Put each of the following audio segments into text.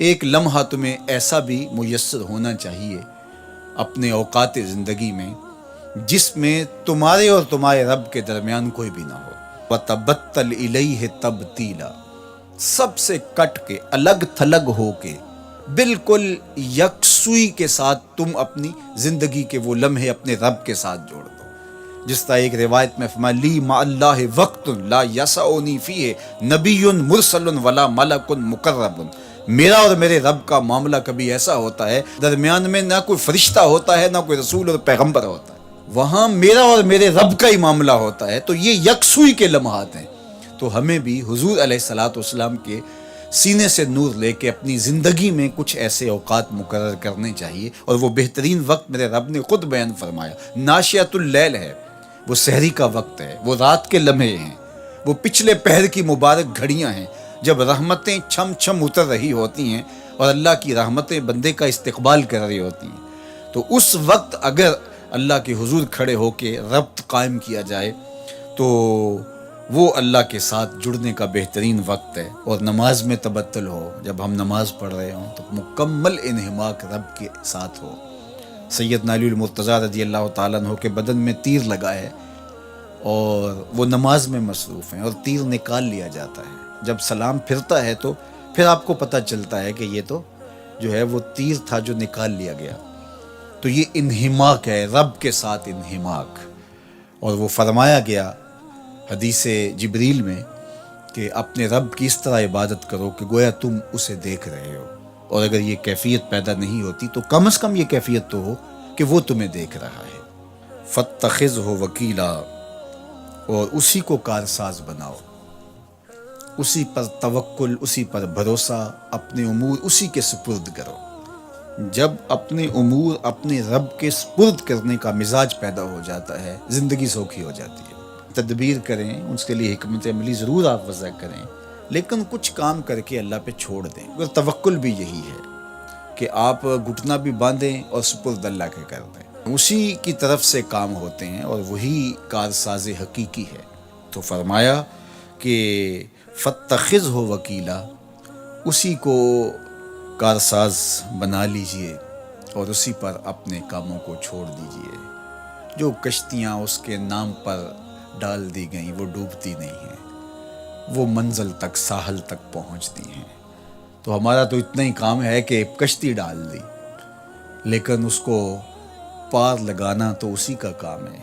ایک لمحہ تمہیں ایسا بھی میسر ہونا چاہیے اپنے اوقات زندگی میں جس میں تمہارے اور تمہارے رب کے درمیان کوئی بھی نہ ہو۔ وَتَبَتَّلْ إِلَيْهِ تَبْتِيلًا، سب سے کٹ کے، الگ تھلگ ہو کے، بالکل یکسوئی کے ساتھ تم اپنی زندگی کے وہ لمحے اپنے رب کے ساتھ جوڑ دو۔ جس طرح ایک روایت میں فرمایا لی مع اللہ وقت لا یسعنی فیہ نبی مرسل ولا ملک مقرب، میرا اور میرے رب کا معاملہ کبھی ایسا ہوتا ہے درمیان میں نہ کوئی فرشتہ ہوتا ہے نہ کوئی رسول اور پیغمبر ہوتا ہے، وہاں میرا اور میرے رب کا ہی معاملہ ہوتا ہے۔ تو یہ یکسوئی کے لمحات ہیں، تو ہمیں بھی حضور علیہ الصلوۃ والسلام کے سینے سے نور لے کے اپنی زندگی میں کچھ ایسے اوقات مقرر کرنے چاہیے، اور وہ بہترین وقت میرے رب نے خود بیان فرمایا ناشئۃ اللیل ہے، وہ سحری کا وقت ہے، وہ رات کے لمحے ہیں، وہ پچھلے پہر کی مبارک گھڑیاں ہیں جب رحمتیں چھم چھم اتر رہی ہوتی ہیں اور اللہ کی رحمتیں بندے کا استقبال کر رہی ہوتی ہیں۔ تو اس وقت اگر اللہ کے حضور کھڑے ہو کے ربط قائم کیا جائے تو وہ اللہ کے ساتھ جڑنے کا بہترین وقت ہے۔ اور نماز میں تبتل ہو، جب ہم نماز پڑھ رہے ہوں تو مکمل انہماک رب کے ساتھ ہو۔ سیدنا علی المرتضیٰ رضی اللہ تعالیٰ عنہ کے بدن میں تیر لگا ہے اور وہ نماز میں مصروف ہیں اور تیر نکال لیا جاتا ہے، جب سلام پھرتا ہے تو پھر آپ کو پتہ چلتا ہے کہ یہ تو جو ہے وہ تیر تھا جو نکال لیا گیا۔ تو یہ انہماک ہے، رب کے ساتھ انہماک۔ اور وہ فرمایا گیا حدیث جبریل میں کہ اپنے رب کی اس طرح عبادت کرو کہ گویا تم اسے دیکھ رہے ہو، اور اگر یہ کیفیت پیدا نہیں ہوتی تو کم از کم یہ کیفیت تو ہو کہ وہ تمہیں دیکھ رہا ہے۔ فَاتَّخِذْهُ وَكِيلًا، اور اسی کو کارساز بناؤ، اسی پر توکل، اسی پر بھروسہ، اپنے امور اسی کے سپرد کرو۔ جب اپنے امور اپنے رب کے سپرد کرنے کا مزاج پیدا ہو جاتا ہے، زندگی سوکھی ہو جاتی ہے۔ تدبیر کریں، اس کے لیے حکمت عملی ضرور آپ وضع کریں، لیکن کچھ کام کر کے اللہ پہ چھوڑ دیں۔ اور توکل بھی یہی ہے کہ آپ گھٹنا بھی باندھیں اور سپرد اللہ کے کر دیں، اسی کی طرف سے کام ہوتے ہیں اور وہی کارساز حقیقی ہے۔ تو فرمایا کہ فَاتَّخِذْهُ وَكِيلًا، اسی کو کارساز بنا لیجئے اور اسی پر اپنے کاموں کو چھوڑ دیجئے۔ جو کشتیاں اس کے نام پر ڈال دی گئیں وہ ڈوبتی نہیں ہیں، وہ منزل تک، ساحل تک پہنچتی ہیں۔ تو ہمارا تو اتنا ہی کام ہے کہ کشتی ڈال دی، لیکن اس کو پار لگانا تو اسی کا کام ہے۔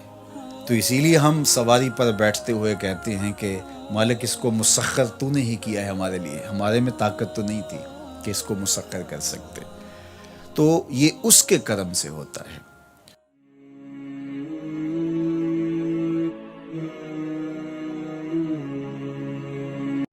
تو اسی لیے ہم سواری پر بیٹھتے ہوئے کہتے ہیں کہ مالک اس کو مسخر تو نے ہی کیا ہے ہمارے لیے، ہمارے میں طاقت تو نہیں تھی کہ اس کو مسخر کر سکتے۔ تو یہ اس کے کرم سے ہوتا ہے۔